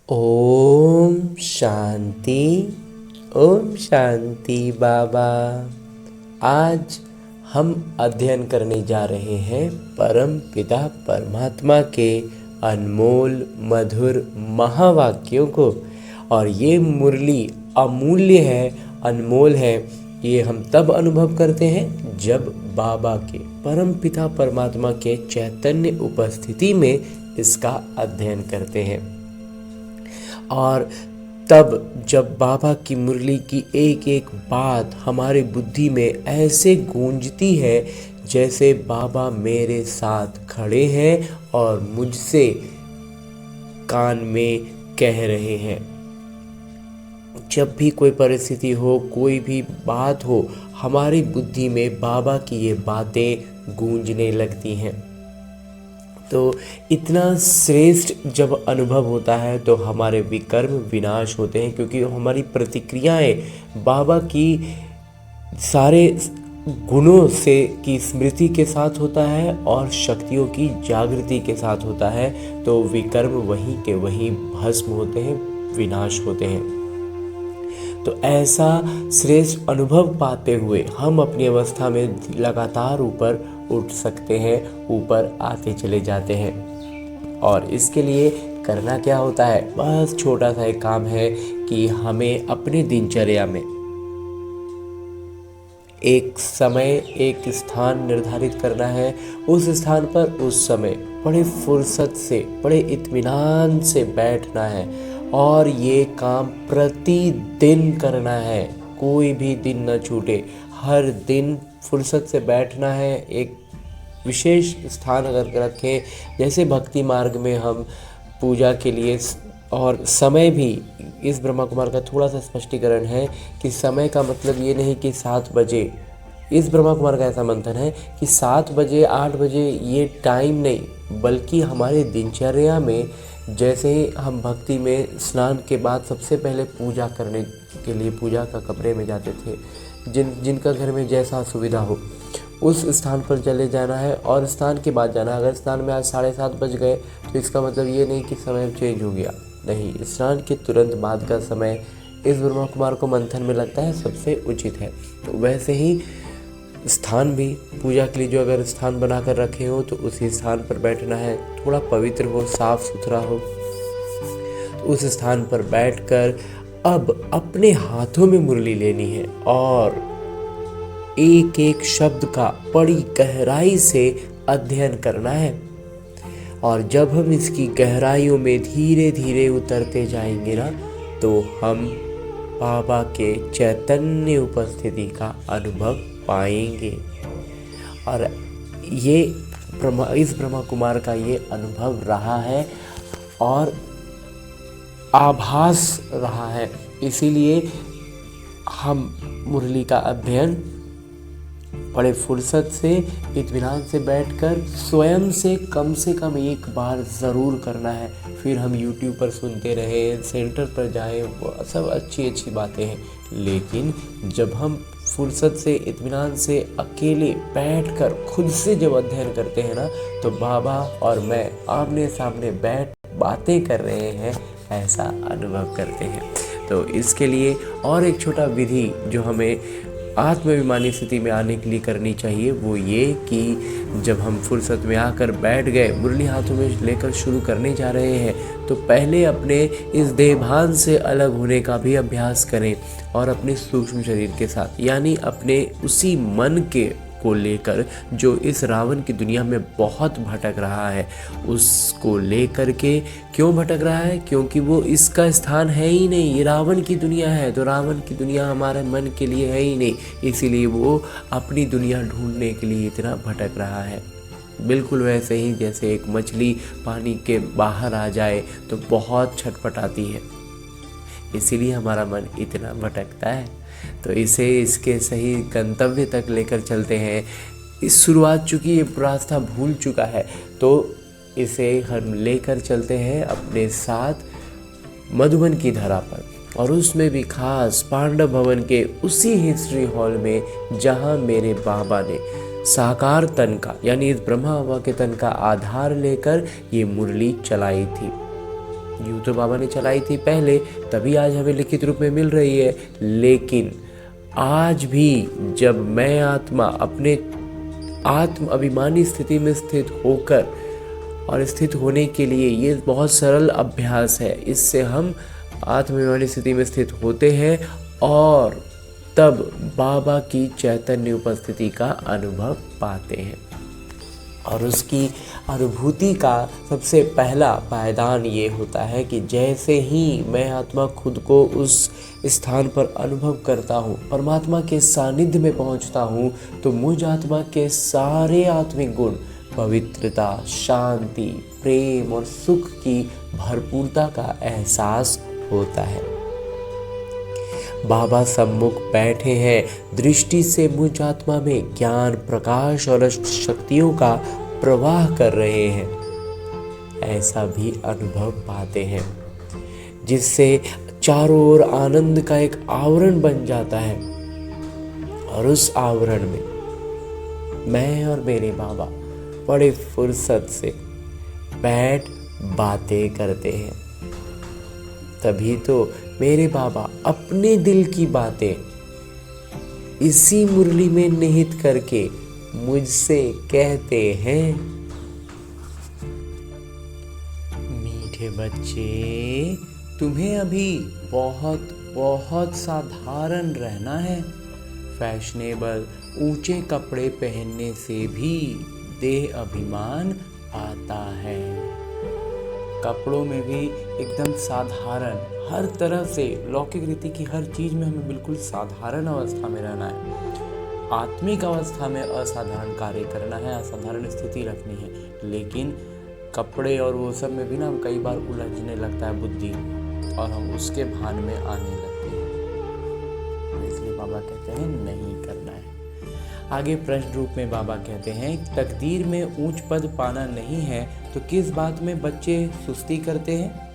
ओम शांति। ओम शांति बाबा। आज हम अध्ययन करने जा रहे हैं परम पिता परमात्मा के अनमोल मधुर महावाक्यों को। और ये मुरली अमूल्य है, अनमोल है। ये हम तब अनुभव करते हैं जब बाबा के परम पिता परमात्मा के चैतन्य उपस्थिति में इसका अध्ययन करते हैं। और तब जब बाबा की मुरली की एक एक बात हमारी बुद्धि में ऐसे गूंजती है जैसे बाबा मेरे साथ खड़े हैं और मुझसे कान में कह रहे हैं। जब भी कोई परिस्थिति हो, कोई भी बात हो, हमारी बुद्धि में बाबा की ये बातें गूंजने लगती हैं। तो इतना श्रेष्ठ जब अनुभव होता है तो हमारे विकर्म विनाश होते हैं, क्योंकि हमारी प्रतिक्रियाएं बाबा की सारे गुणों से की स्मृति के साथ होता है और शक्तियों की जागृति के साथ होता है। तो विकर्म वहीं के वहीं भस्म होते हैं, विनाश होते हैं। तो ऐसा श्रेष्ठ अनुभव पाते हुए हम अपनी अवस्था में लगातार ऊपर उठ सकते हैं, ऊपर आते चले जाते हैं। और इसके लिए करना क्या होता है? बस छोटा सा एक काम है कि हमें अपने दिनचर्या में एक समय, एक स्थान निर्धारित करना है। उस स्थान पर उस समय बड़े फुर्सत से, बड़े इत्मीनान से बैठना है और ये काम प्रतिदिन करना है। कोई भी दिन न छूटे, हर दिन फुर्सत से बैठना है। एक विशेष स्थान अगर रखें, जैसे भक्ति मार्ग में हम पूजा के लिए, और समय भी इस ब्रह्मा कुमार का थोड़ा सा स्पष्टीकरण है कि समय का मतलब ये नहीं कि 7 बजे। इस ब्रह्मा कुमार का ऐसा मंथन है कि 7 बजे 8 बजे ये टाइम नहीं, बल्कि हमारे दिनचर्या में जैसे हम भक्ति में स्नान के बाद सबसे पहले पूजा करने के लिए पूजा का कमरे में जाते थे, जिनका घर में जैसा सुविधा हो उस स्थान पर चले जाना है और स्नान के बाद जाना। अगर स्नान में आज 7:30 बज गए तो इसका मतलब ये नहीं कि समय चेंज हो गया, नहीं, स्नान के तुरंत बाद का समय इस ब्रह्मा कुमार को मंथन में लगता है सबसे उचित है। तो वैसे ही स्थान भी पूजा के लिए जो अगर स्थान बनाकर रखे हो तो उसी स्थान पर बैठना है। थोड़ा पवित्र हो, साफ सुथरा हो, तो उस स्थान पर बैठकर अब अपने हाथों में मुरली लेनी है और एक एक शब्द का बड़ी गहराई से अध्ययन करना है। और जब हम इसकी गहराइयों में धीरे धीरे उतरते जाएंगे ना, तो हम बाबा के चैतन्य उपस्थिति का अनुभव पाएंगे। और ये इस ब्रह्मा कुमार का ये अनुभव रहा है और आभास रहा है। इसीलिए हम मुरली का अध्ययन बड़े फुर्सत से, इत्मीनान से बैठकर स्वयं से कम एक बार ज़रूर करना है। फिर हम YouTube पर सुनते रहे, सेंटर पर जाएं, वो सब अच्छी बातें हैं। लेकिन जब हम फुर्सत से, इत्मीनान से अकेले बैठकर खुद से जब अध्ययन करते हैं ना, तो बाबा और मैं आमने सामने बैठ बातें कर रहे हैं, ऐसा अनुभव करते हैं। तो इसके लिए और एक छोटा विधि जो हमें आत्माभिमानी स्थिति में आने के लिए करनी चाहिए, वो ये कि जब हम फुर्सत में आकर बैठ गए, मुरली हाथों में लेकर शुरू करने जा रहे हैं, तो पहले अपने इस देहभान से अलग होने का भी अभ्यास करें और अपने सूक्ष्म शरीर के साथ, यानी अपने उसी मन के को लेकर जो इस रावण की दुनिया में बहुत भटक रहा है, उसको लेकर के। क्यों भटक रहा है? क्योंकि वो इसका स्थान है ही नहीं, ये रावण की दुनिया है। तो रावण की दुनिया हमारे मन के लिए है ही नहीं, इसीलिए वो अपनी दुनिया ढूंढने के लिए इतना भटक रहा है। बिल्कुल वैसे ही जैसे एक मछली पानी के बाहर आ जाए तो बहुत छटपटाती है, इसीलिए हमारा मन इतना भटकता है। तो इसे इसके सही गंतव्य तक लेकर चलते हैं। इस शुरुआत, चूँकि ये रास्ता भूल चुका है, तो इसे हम लेकर चलते हैं अपने साथ मधुबन की धरा पर, और उसमें भी खास पांडव भवन के उसी हिस्ट्री हॉल में जहाँ मेरे बाबा ने साकार तन का, यानी इस ब्रह्मा बाबा के तन का आधार लेकर ये मुरली चलाई थी। यूँ तो बाबा ने चलाई थी पहले, तभी आज हमें लिखित रूप में मिल रही है। लेकिन आज भी जब मैं आत्मा अपने आत्म अभिमानी स्थिति में स्थित होकर और स्थित होने के लिए, ये बहुत सरल अभ्यास है, इससे हम आत्माभिमानी स्थिति में स्थित होते हैं और तब बाबा की चैतन्य उपस्थिति का अनुभव पाते हैं। और उसकी अनुभूति का सबसे पहला पायदान ये होता है कि जैसे ही मैं आत्मा खुद को उस स्थान पर अनुभव करता हूँ, परमात्मा के सानिध्य में पहुँचता हूँ, तो मुझ आत्मा के सारे आत्मिक गुण, पवित्रता, शांति, प्रेम और सुख की भरपूरता का एहसास होता है। बाबा सम्मुख बैठे हैं, दृष्टि से मुझ आत्मा में ज्ञान, प्रकाश और शक्तियों का प्रवाह कर रहे हैं, ऐसा भी अनुभव पाते हैं, जिससे चारों ओर आनंद का एक आवरण बन जाता है। और उस आवरण में मैं और मेरे बाबा बड़े फुर्सत से बैठ बातें करते हैं। तभी तो मेरे बाबा अपने दिल की बातें इसी मुरली में निहित करके मुझसे कहते हैं, मीठे बच्चे, तुम्हें अभी बहुत बहुत साधारण रहना है। फैशनेबल ऊंचे कपड़े पहनने से भी देह अभिमान आता है। कपड़ों में भी एकदम साधारण, हर तरह से लौकिक रीति की हर चीज में हमें बिल्कुल साधारण अवस्था में रहना है। आत्मिक अवस्था में असाधारण कार्य करना है, असाधारण स्थिति रखनी है। लेकिन कपड़े और वो सब में भी ना कई बार उलझने लगता है बुद्धि, और हम उसके भान में आने लगते हैं। इसलिए बाबा कहते हैं नहीं करना है। आगे प्रश्न रूप में बाबा कहते हैं, तकदीर में ऊंच पद पाना नहीं है तो किस बात में बच्चे सुस्ती करते हैं?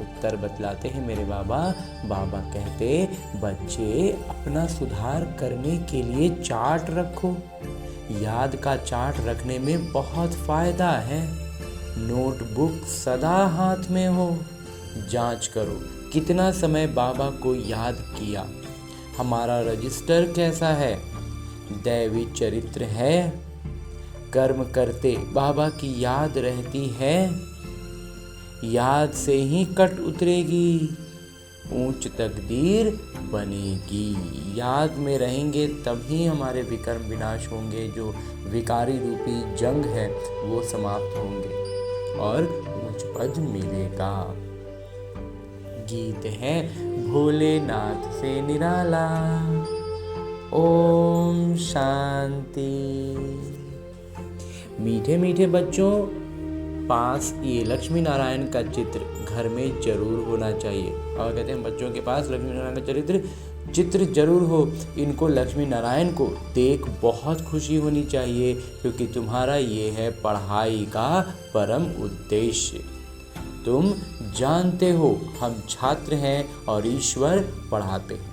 उत्तर बतलाते हैं मेरे बाबा। बाबा कहते, बच्चे अपना सुधार करने के लिए चार्ट रखो। याद का चार्ट रखने में बहुत फायदा है। नोटबुक सदा हाथ में हो। जांच करो कितना समय बाबा को याद किया, हमारा रजिस्टर कैसा है, दैवी चरित्र है, कर्म करते बाबा की याद रहती है, याद से ही कट उतरेगी, ऊंच तकदीर बनेगी। याद में रहेंगे तभी हमारे विकर्म विनाश होंगे, जो विकारी रूपी जंग है वो समाप्त होंगे और ऊंच पद मिलेगा। गीत है भोलेनाथ से निराला, ओम शांति। मीठे मीठे बच्चों, पास ये लक्ष्मी नारायण का चित्र घर में जरूर होना चाहिए। और कहते हैं बच्चों के पास लक्ष्मी नारायण का चित्र जरूर हो। इनको लक्ष्मी नारायण को देख बहुत खुशी होनी चाहिए, क्योंकि तुम्हारा ये है पढ़ाई का परम उद्देश्य। तुम जानते हो हम छात्र हैं और ईश्वर पढ़ाते हैं।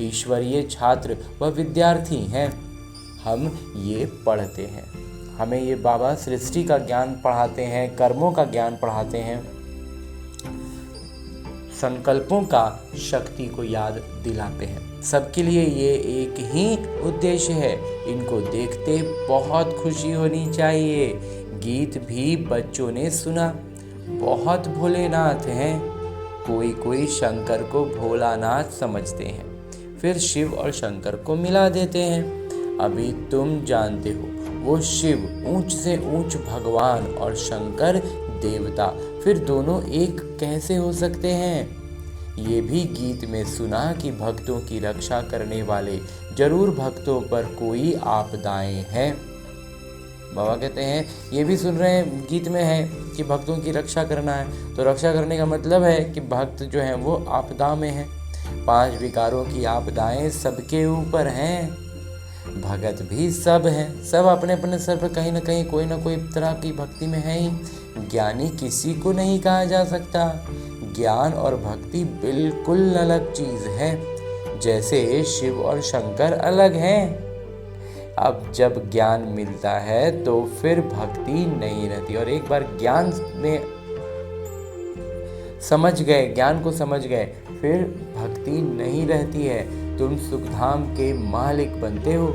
ईश्वरीय छात्र व विद्यार्थी हैं, हम ये पढ़ते हैं। हमें ये बाबा सृष्टि का ज्ञान पढ़ाते हैं, कर्मों का ज्ञान पढ़ाते हैं, संकल्पों का शक्ति को याद दिलाते हैं। सबके लिए ये एक ही उद्देश्य है। इनको देखते बहुत खुशी होनी चाहिए। गीत भी बच्चों ने सुना, बहुत भोलेनाथ हैं। कोई शंकर को भोलानाथ समझते हैं, फिर शिव और शंकर को मिला देते हैं। अभी तुम जानते हो, वो शिव ऊंच से ऊंच भगवान और शंकर देवता, फिर दोनों एक कैसे हो सकते हैं? ये भी गीत में सुना कि भक्तों की रक्षा करने वाले जरूर भक्तों पर कोई आपदाएं हैं। बाबा कहते हैं ये भी सुन रहे हैं, गीत में है कि भक्तों की रक्षा करना है, तो रक्षा करने का मतलब है कि भक्त जो हैं वो आपदा में हैं। 5 विकारों की आपदाएं सबके ऊपर हैं। भगत भी सब हैं, सब अपने अपने स्तर पर कहीं ना कहीं कोई ना कोई तरह की भक्ति में है ही। ज्ञानी किसी को नहीं कहा जा सकता। ज्ञान और भक्ति बिल्कुल अलग चीज है, जैसे शिव और शंकर अलग हैं। अब जब ज्ञान मिलता है तो फिर भक्ति नहीं रहती, और एक बार ज्ञान में समझ गए, ज्ञान को समझ गए, फिर भक्ति नहीं रहती है, तुम सुखधाम के मालिक बनते हो,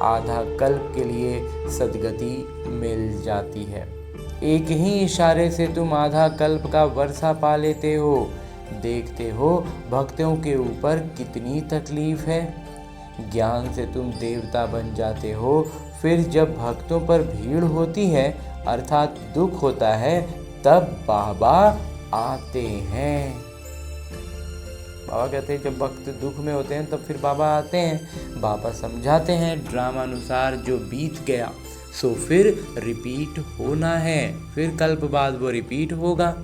आधा कल्प के लिए सद्गति मिल जाती है। एक ही इशारे से तुम आधा कल्प का वर्षा पा लेते हो। देखते हो भक्तों के ऊपर कितनी तकलीफ है। ज्ञान से तुम देवता बन जाते हो, फिर जब भक्तों पर भीड़ होती है अर्थात दुख होता है, तब बाबा आते हैं। बाबा कहते हैं जब भक्त दुख में होते हैं तब फिर बाबा आते हैं। बाबा समझाते हैं ड्रामानुसार जो बीत गया सो फिर रिपीट होना है, फिर कल्प बाद वो रिपीट होगा।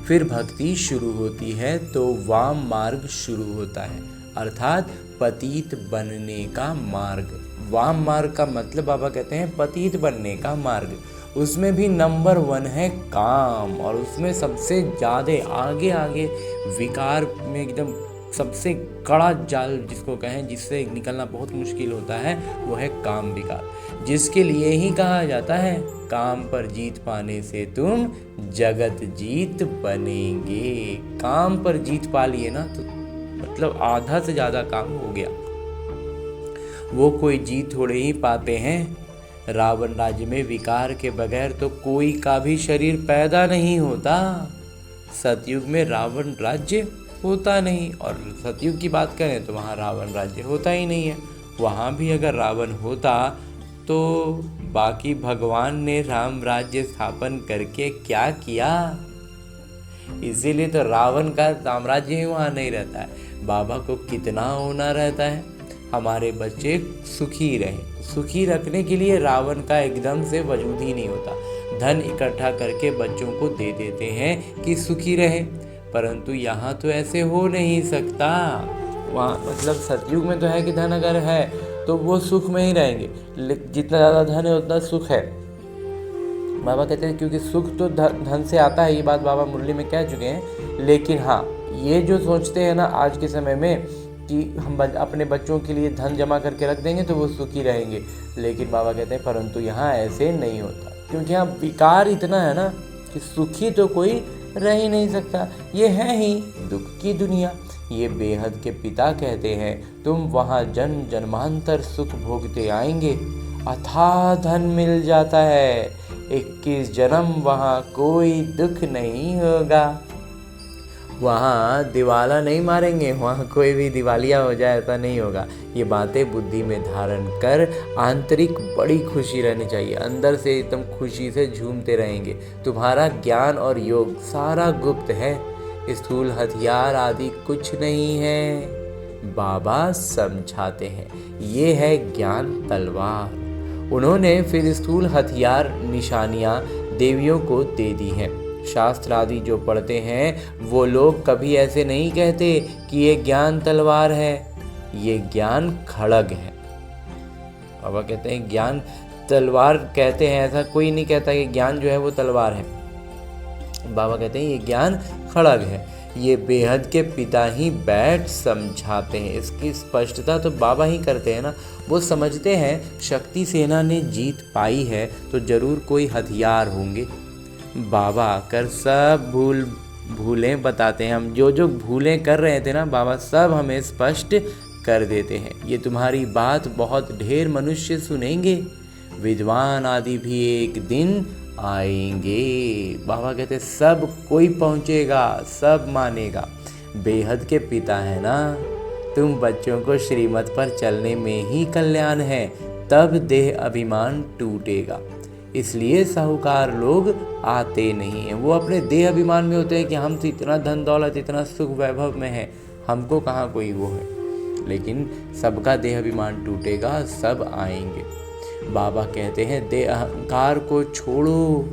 फिर भक्ति शुरू होती है तो वाम मार्ग शुरू होता है, अर्थात पतित बनने का मार्ग। वाम मार्ग का मतलब बाबा कहते हैं पतित बनने का मार्ग। उसमें भी नंबर 1 है काम, और उसमें सबसे ज़्यादा आगे आगे विकार में एकदम सबसे कड़ा जाल जिसको कहें, जिससे निकलना बहुत मुश्किल होता है, वो है काम विकार, जिसके लिए ही कहा जाता है काम पर जीत पाने से तुम जगत जीत बनेंगे। काम पर जीत पा लिए ना तो मतलब आधा से ज़्यादा काम हो गया। वो कोई जीत थोड़े ही पाते हैं। रावण राज्य में विकार के बगैर तो कोई का भी शरीर पैदा नहीं होता। सतयुग में रावण राज्य होता नहीं, और सतयुग की बात करें तो वहाँ रावण राज्य होता ही नहीं है। वहाँ भी अगर रावण होता तो बाकी भगवान ने राम राज्य स्थापन करके क्या किया, इसीलिए तो रावण का साम्राज्य ही वहाँ नहीं रहता है। बाबा को कितना होना रहता है हमारे बच्चे सुखी रहें। सुखी रखने के लिए रावण का एकदम से वजूद ही नहीं होता। धन इकट्ठा करके बच्चों को दे देते हैं कि सुखी रहे, परंतु यहाँ तो ऐसे हो नहीं सकता। वहाँ मतलब सतयुग में तो है कि धन अगर है तो वो सुख में ही रहेंगे, जितना ज़्यादा धन है उतना सुख है। बाबा कहते हैं क्योंकि सुख तो धन से आता है, ये बात बाबा मुरली में कह चुके हैं। लेकिन हाँ, ये जो सोचते हैं ना आज के समय में कि हम अपने बच्चों के लिए धन जमा करके रख देंगे तो वो सुखी रहेंगे, लेकिन बाबा कहते हैं परंतु यहाँ ऐसे नहीं होता, क्योंकि यहाँ विकार इतना है ना कि सुखी तो कोई रह ही नहीं सकता। ये है ही दुख की दुनिया। ये बेहद के पिता कहते हैं तुम वहाँ जन्म जन्मांतर सुख भोगते आएंगे, अथाह धन मिल जाता है, 21 जन्म वहाँ कोई दुख नहीं होगा। वहाँ दिवाला नहीं मारेंगे, वहाँ कोई भी दिवालिया हो जाए ऐसा नहीं होगा। ये बातें बुद्धि में धारण कर आंतरिक बड़ी खुशी रहनी चाहिए, अंदर से एकदम खुशी से झूमते रहेंगे। तुम्हारा ज्ञान और योग सारा गुप्त है, स्थूल हथियार आदि कुछ नहीं है। बाबा समझाते हैं ये है ज्ञान तलवार। उन्होंने फिर स्थूल हथियार निशानियाँ देवियों को दे दी हैं। शास्त्र आदि जो पढ़ते हैं वो लोग कभी ऐसे नहीं कहते कि ये ज्ञान तलवार है, ये ज्ञान खड़ग है। बाबा कहते हैं ज्ञान तलवार कहते हैं, ऐसा कोई नहीं कहता कि ज्ञान जो है वो तलवार है। बाबा कहते हैं ये ज्ञान खड़ग है। ये बेहद के पिता ही बैठ समझाते हैं, इसकी स्पष्टता तो बाबा ही करते हैं ना। वो समझते हैं शक्ति सेना ने जीत पाई है तो जरूर कोई हथियार होंगे। बाबा आकर सब भूलें बताते हैं। हम जो भूलें कर रहे थे ना, बाबा सब हमें स्पष्ट कर देते हैं। ये तुम्हारी बात बहुत ढेर मनुष्य सुनेंगे, विद्वान आदि भी एक दिन आएंगे। बाबा कहते सब कोई पहुँचेगा, सब मानेगा। बेहद के पिता है ना, तुम बच्चों को श्रीमत पर चलने में ही कल्याण है, तब देह अभिमान टूटेगा। इसलिए साहूकार लोग आते नहीं हैं, वो अपने देह अभिमान में होते हैं कि हम तो इतना धन दौलत इतना सुख वैभव में है, हमको कहाँ कोई वो है। लेकिन सबका देह अभिमान टूटेगा, सब आएंगे। बाबा कहते हैं देह अहंकार को छोड़ो,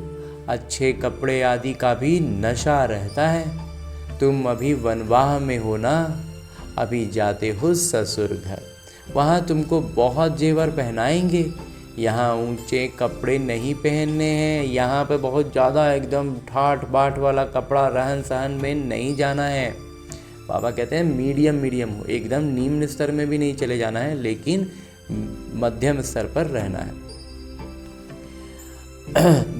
अच्छे कपड़े आदि का भी नशा रहता है। तुम अभी वनवाह में हो ना, अभी जाते हो ससुर घर, वहाँ तुमको बहुत जेवर पहनाएंगे। यहाँ ऊंचे कपड़े नहीं पहनने हैं, यहाँ पे बहुत ज़्यादा एकदम ठाट बाट वाला कपड़ा रहन सहन में नहीं जाना है। बाबा कहते हैं मीडियम हो, एकदम निम्न स्तर में भी नहीं चले जाना है, लेकिन मध्यम स्तर पर रहना है।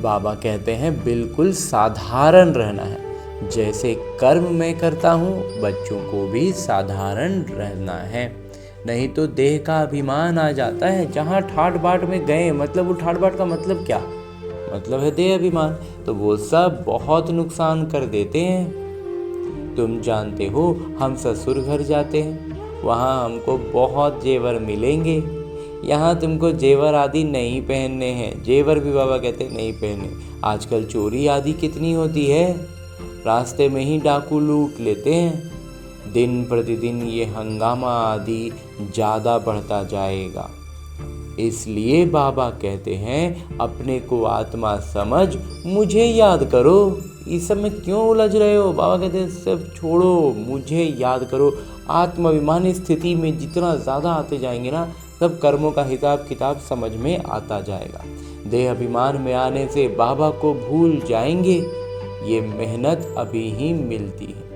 बाबा कहते हैं बिल्कुल साधारण रहना है। जैसे कर्म मैं करता हूँ, बच्चों को भी साधारण रहना है, नहीं तो देह का अभिमान आ जाता है। जहाँ ठाट बाट में गए, मतलब वो ठाट बाट का मतलब क्या, मतलब है देह अभिमान, तो वो सब बहुत नुकसान कर देते हैं। तुम जानते हो, हम ससुर घर जाते हैं, वहाँ हमको बहुत जेवर मिलेंगे। यहाँ तुमको जेवर आदि नहीं पहनने हैं। जेवर भी बाबा कहते हैं नहीं पहनने। आजकल चोरी आदि कितनी होती है, रास्ते में ही डाकू लूट लेते हैं। दिन प्रतिदिन ये हंगामा आदि ज़्यादा बढ़ता जाएगा। इसलिए बाबा कहते हैं, अपने को आत्मा समझ मुझे याद करो। इस सब में क्यों उलझ रहे हो? बाबा कहते हैं सब छोड़ो, मुझे याद करो। आत्माभिमानी स्थिति में जितना ज़्यादा आते जाएंगे ना, सब कर्मों का हिसाब किताब समझ में आता जाएगा। देह अभिमान में आने से बाबा को भूल जाएंगे। ये मेहनत अभी ही मिलती है।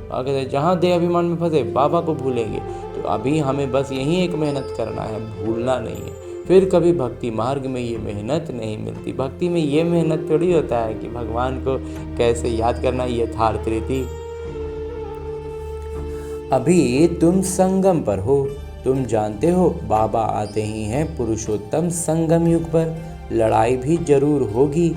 बाबा कहते हैं जहाँ देह अभिमान में फंसे बाबा को भूलेंगे, तो अभी हमें बस यही एक मेहनत करना है, भूलना नहीं है। फिर कभी भक्ति मार्ग में ये मेहनत नहीं मिलती। भक्ति में ये मेहनत थोड़ी होता है कि भगवान को कैसे याद करना, यथार्थ रीति। अभी तुम संगम पर हो। तुम जानते हो बाबा आते ही हैं पुरुषोत्तम संगम युग पर। लड़ाई भी जरूर होगी।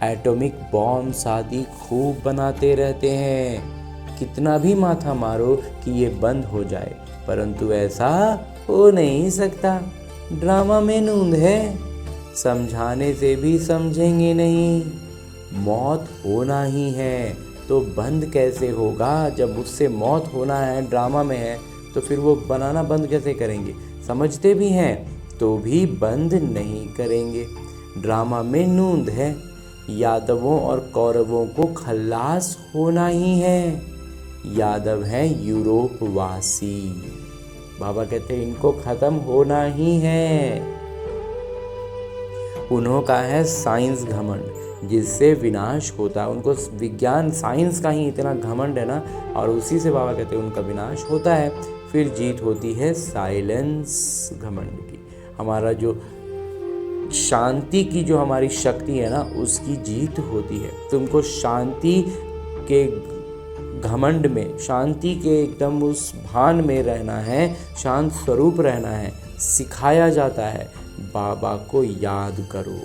एटॉमिक बॉम्ब आदि खूब बनाते रहते हैं। कितना भी माथा मारो कि ये बंद हो जाए, परंतु ऐसा हो नहीं सकता। ड्रामा में नूंद है, समझाने से भी समझेंगे नहीं। मौत होना ही है तो बंद कैसे होगा? जब उससे मौत होना है, ड्रामा में है, तो फिर वो बनाना बंद कैसे करेंगे? समझते भी हैं तो भी बंद नहीं करेंगे। ड्रामा में नूंद है। यादवों और कौरवों को खल्लास होना ही है। यादव हैं यूरोप वासी। बाबा कहते हैं इनको खत्म होना ही है। उन्हों का है साइंस घमंड, जिससे विनाश होता है। उनको विज्ञान साइंस का ही इतना घमंड है ना, और उसी से बाबा कहते हैं उनका विनाश होता है। फिर जीत होती है साइलेंस घमंड की। हमारा जो शांति की जो हमारी शक्ति है ना, उसकी जीत होती है। तुमको शांति के घमंड में, शांति के एकदम उस भान में रहना है, शांत स्वरूप रहना है। सिखाया जाता है बाबा को याद करो।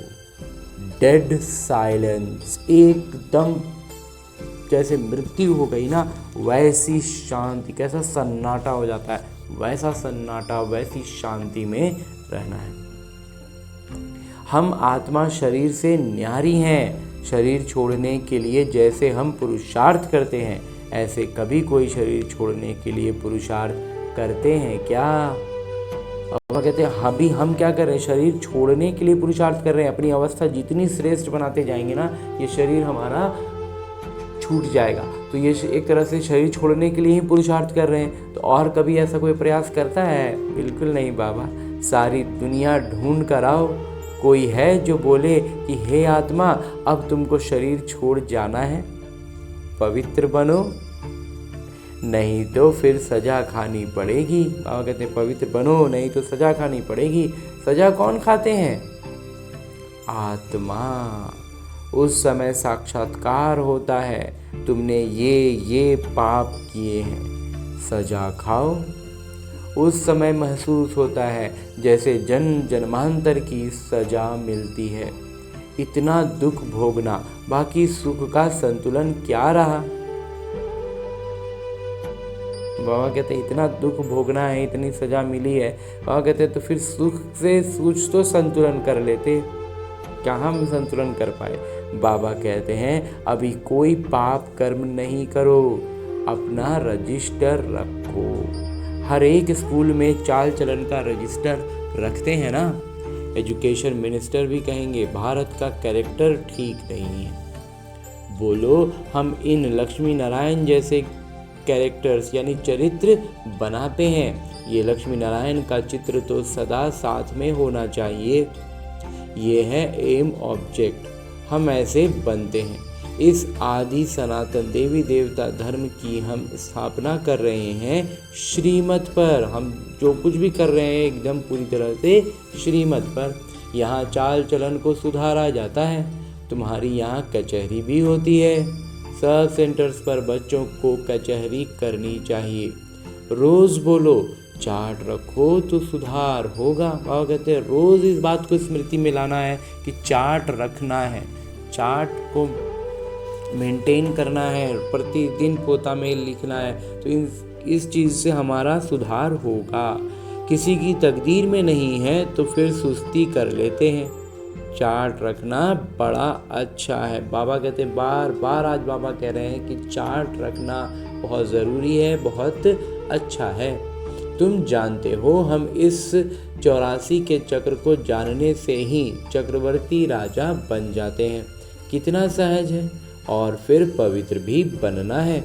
डेड साइलेंस, एकदम जैसे मृत्यु हो गई ना, वैसी शांति, कैसा सन्नाटा हो जाता है, वैसा सन्नाटा, वैसी शांति में रहना है। हम आत्मा शरीर से न्यारी हैं। शरीर छोड़ने के लिए जैसे हम पुरुषार्थ करते हैं, ऐसे कभी कोई शरीर छोड़ने के लिए पुरुषार्थ करते हैं क्या? अब कहते हैं अभी हम क्या कर रहे हैं? शरीर छोड़ने के लिए पुरुषार्थ कर रहे हैं। अपनी अवस्था जितनी श्रेष्ठ बनाते जाएंगे ना, ये शरीर हमारा छूट जाएगा। तो ये एक तरह से शरीर छोड़ने के लिए ही पुरुषार्थ कर रहे हैं। तो और कभी ऐसा कोई प्रयास करता है? बिल्कुल नहीं बाबा। सारी दुनिया ढूंढ कर आओ, कोई है जो बोले कि हे आत्मा, अब तुमको शरीर छोड़ जाना है, पवित्र बनो, नहीं तो फिर सजा खानी पड़ेगी। बाबा कहते हैं पवित्र बनो, नहीं तो सजा खानी पड़ेगी। सजा कौन खाते हैं? आत्मा। उस समय साक्षात्कार होता है, तुमने ये पाप किए हैं, सजा खाओ। उस समय महसूस होता है जैसे जन्म जन्मांतर की सजा मिलती है। इतना दुख भोगना, बाकी सुख का संतुलन क्या रहा? बाबा कहते हैं इतना दुख भोगना है, इतनी सजा मिली है। बाबा कहते हैं तो फिर सुख से कुछ तो संतुलन कर लेते। क्या हम संतुलन कर पाए? बाबा कहते हैं अभी कोई पाप कर्म नहीं करो, अपना रजिस्टर रखो। हर एक स्कूल में चाल चलन का रजिस्टर रखते हैं ना। एजुकेशन मिनिस्टर भी कहेंगे भारत का कैरेक्टर ठीक नहीं है। बोलो हम इन लक्ष्मी नारायण जैसे कैरेक्टर्स यानी चरित्र बनाते हैं। ये लक्ष्मी नारायण का चित्र तो सदा साथ में होना चाहिए। ये है एम ऑब्जेक्ट, हम ऐसे बनते हैं। इस आदि सनातन देवी देवता धर्म की हम स्थापना कर रहे हैं श्रीमत पर। हम जो कुछ भी कर रहे हैं एकदम पूरी तरह से श्रीमत पर। यहाँ चाल चलन को सुधारा जाता है। तुम्हारी यहाँ कचहरी भी होती है, सब सेंटर्स पर बच्चों को कचहरी करनी चाहिए। रोज बोलो चार्ट रखो तो सुधार होगा। बाबा कहते हैं रोज इस बात को स्मृति में लाना है कि चार्ट रखना है, चार्ट को मेंटेन करना है, प्रतिदिन पोता में लिखना है, तो इस चीज़ से हमारा सुधार होगा। किसी की तकदीर में नहीं है तो फिर सुस्ती कर लेते हैं। चार्ट रखना बड़ा अच्छा है। बाबा कहते हैं, बार बार आज बाबा कह रहे हैं कि चार्ट रखना बहुत ज़रूरी है, बहुत अच्छा है। तुम जानते हो हम इस 84 के चक्र को जानने से ही चक्रवर्ती राजा बन जाते हैं। कितना सहज है, और फिर पवित्र भी बनना है।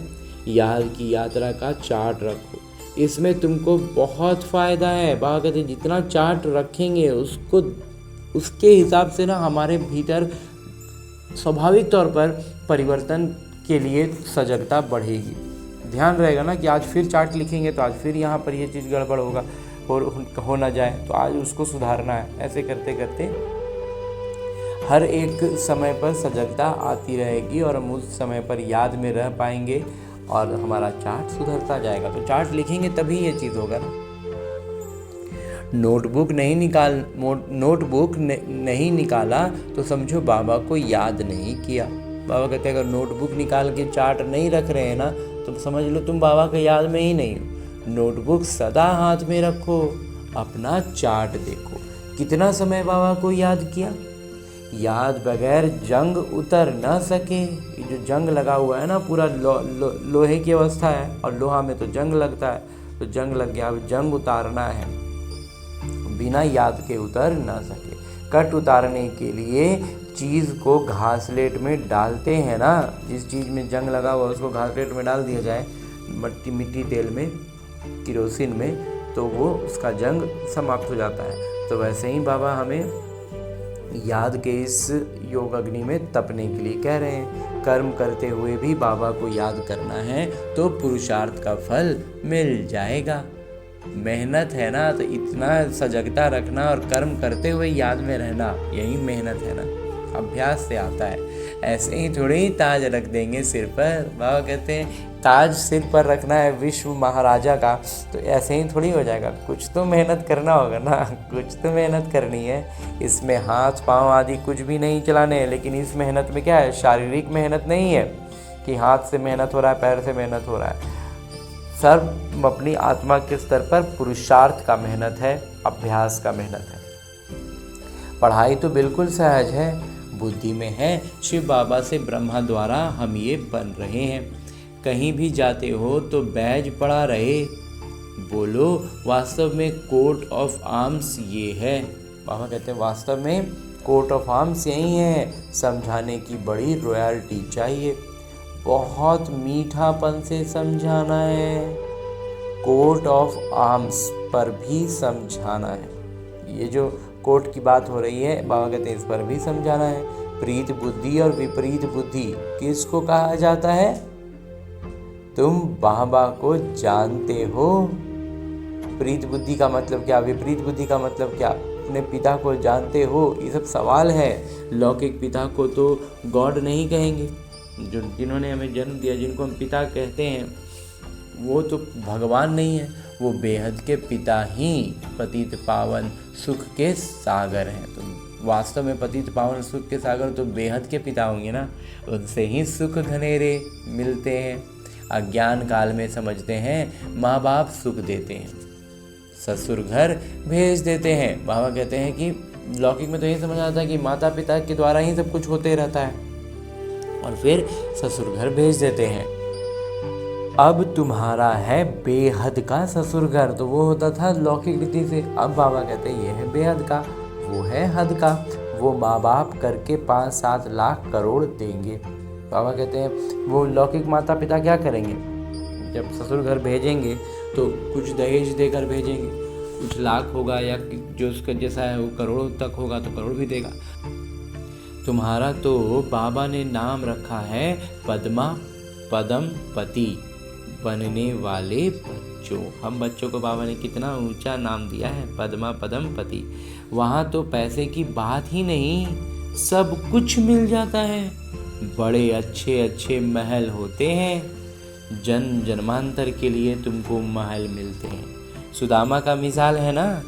याद की यात्रा का चार्ट रखो, इसमें तुमको बहुत फ़ायदा है। बाबा कहते हैं जितना चार्ट रखेंगे उसके हिसाब से ना हमारे भीतर स्वाभाविक तौर पर परिवर्तन के लिए सजगता बढ़ेगी। ध्यान रहेगा ना कि आज फिर चार्ट लिखेंगे तो आज फिर यहाँ पर ये चीज़ गड़बड़ होगा और हो ना जाए, तो आज उसको सुधारना है। ऐसे करते करते हर एक समय पर सजगता आती रहेगी और हम उस समय पर याद में रह पाएंगे और हमारा चार्ट सुधरता जाएगा। तो चार्ट लिखेंगे तभी ये चीज़ होगा ना। नोटबुक नहीं निकाला तो समझो बाबा को याद नहीं किया। बाबा कहते हैं अगर नोटबुक निकाल के चार्ट नहीं रख रहे हैं ना तो समझ लो तुम बाबा के याद में ही नहीं हो। नोटबुक सदा हाथ में रखो, अपना चार्ट देखो। कितना समय बाबा को याद किया। याद बगैर जंग उतर न सके। ये जो जंग लगा हुआ है ना पूरा लोहे की अवस्था है और लोहा में तो जंग लगता है, तो जंग लग गया, अब जंग उतारना है, बिना याद के उतर न सके। कट उतारने के लिए चीज़ को घासलेट में डालते हैं ना, जिस चीज़ में जंग लगा हुआ उसको घासलेट में डाल दिया जाए, मिट्टी तेल में, किरोसिन में, तो वो उसका जंग समाप्त हो जाता है। तो वैसे ही बाबा हमें याद के इस योग अग्नि में तपने के लिए कह रहे हैं। कर्म करते हुए भी बाबा को याद करना है तो पुरुषार्थ का फल मिल जाएगा। मेहनत है ना, तो इतना सजगता रखना और कर्म करते हुए याद में रहना, यही मेहनत है ना, अभ्यास से आता है। ऐसे ही थोड़े ही ताज रख देंगे सिर पर। बाबा कहते हैं ताज सिर पर रखना है विश्व महाराजा का, तो ऐसे ही थोड़ी हो जाएगा, कुछ तो मेहनत करना होगा ना, कुछ तो मेहनत करनी है। इसमें हाथ पांव आदि कुछ भी नहीं चलाने हैं, लेकिन इस मेहनत में क्या है, शारीरिक मेहनत नहीं है कि हाथ से मेहनत हो रहा है, पैर से मेहनत हो रहा है। सब अपनी आत्मा के स्तर पर पुरुषार्थ का मेहनत है, अभ्यास का मेहनत है। पढ़ाई तो बिल्कुल सहज है, बुद्धि में है। शिव बाबा से ब्रह्मा द्वारा हम ये बन रहे हैं। कहीं भी जाते हो तो बैज पड़ा रहे, बोलो वास्तव में कोट ऑफ आर्म्स ये है। बाबा कहते हैं वास्तव में कोट ऑफ आर्म्स यही है। समझाने की बड़ी रॉयल्टी चाहिए, बहुत मीठापन से समझाना है। कोट ऑफ आर्म्स पर भी समझाना है। ये जो कोट की बात हो रही है, बाबा कहते हैं इस पर भी समझाना है। प्रीत बुद्धि और विपरीत बुद्धि किसको कहा जाता है? तुम बाबा को जानते हो। प्रीत बुद्धि का मतलब क्या, विपरीत बुद्धि का मतलब क्या? अपने पिता को जानते हो, ये सब सवाल है। लौकिक पिता को तो गॉड नहीं कहेंगे, जो जिन्होंने हमें जन्म दिया, जिनको हम पिता कहते हैं, वो तो भगवान नहीं है, वो बेहद के पिता ही पतित पावन सुख के सागर हैं। तो वास्तव में पतित पावन सुख के सागर तो बेहद के पिता होंगे ना, उनसे ही सुख घनेरे मिलते हैं। अज्ञान काल में समझते हैं माँ बाप सुख देते हैं, ससुर घर भेज देते हैं। बाबा कहते हैं कि लौकिक में तो यही समझ आता है कि माता पिता के द्वारा ही सब कुछ होते रहता है, और फिर ससुर घर भेज देते हैं। अब तुम्हारा है बेहद का ससुर घर, तो वो होता था लौकिक रीति से। अब बाबा कहते हैं ये है बेहद का, वो है हद का। वो माँ बाप करके 5-7 लाख करोड़ देंगे। बाबा कहते हैं वो लौकिक माता पिता क्या करेंगे, जब ससुर घर भेजेंगे तो कुछ दहेज देकर भेजेंगे, कुछ लाख होगा या जो उसका जैसा है वो करोड़ों तक होगा तो करोड़ भी देगा। तुम्हारा तो बाबा ने नाम रखा है पद्मा पदम पति, बनने वाले बच्चों। हम बच्चों को बाबा ने कितना ऊंचा नाम दिया है, पद्मा पदम पति। वहाँ तो पैसे की बात ही नहीं, सब कुछ मिल जाता है। बड़े अच्छे अच्छे महल होते हैं, जन्म जन्मांतर के लिए तुमको महल मिलते हैं। सुदामा का मिसाल है ना,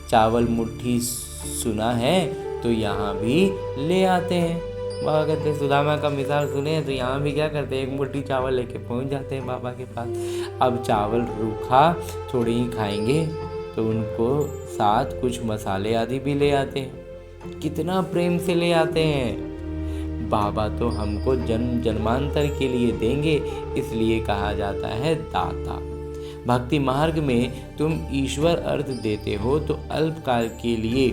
चावल मुट्ठी सुना है तो यहाँ भी ले आते हैं। बाबा कहते हैं सुदामा का मिसाल सुने हैं तो यहाँ भी क्या करते हैं, एक मुट्ठी चावल लेके पहुँच जाते हैं बाबा के पास। अब चावल रूखा थोड़ी ही खाएंगे तो उनको साथ कुछ मसाले आदि भी ले आते हैं। कितना प्रेम से ले आते हैं। बाबा तो हमको जन्म जन्मांतर के लिए देंगे, इसलिए कहा जाता है दाता। भक्ति मार्ग में तुम ईश्वर अर्थ देते हो तो अल्पकाल के लिए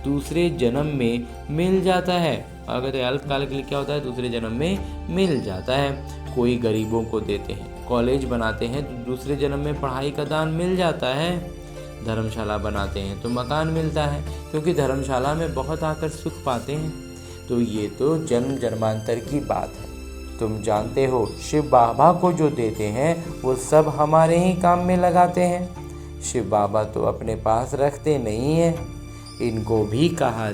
दूसरे जन्म में मिल जाता है। अगर अल्पकाल के लिए क्या होता है, दूसरे जन्म में मिल जाता है। कोई गरीबों को देते हैं, कॉलेज बनाते हैं तो दूसरे जन्म में पढ़ाई का दान मिल जाता है। धर्मशाला बनाते हैं तो मकान मिलता है, क्योंकि धर्मशाला में बहुत आकर सुख पाते हैं। तो ये तो जन्म जन्मांतर की बात है। तुम जानते हो शिव बाबा को जो देते हैं वो सब हमारे ही काम में लगाते हैं। शिव बाबा तो अपने पास रखते नहीं हैं। इनको भी कहा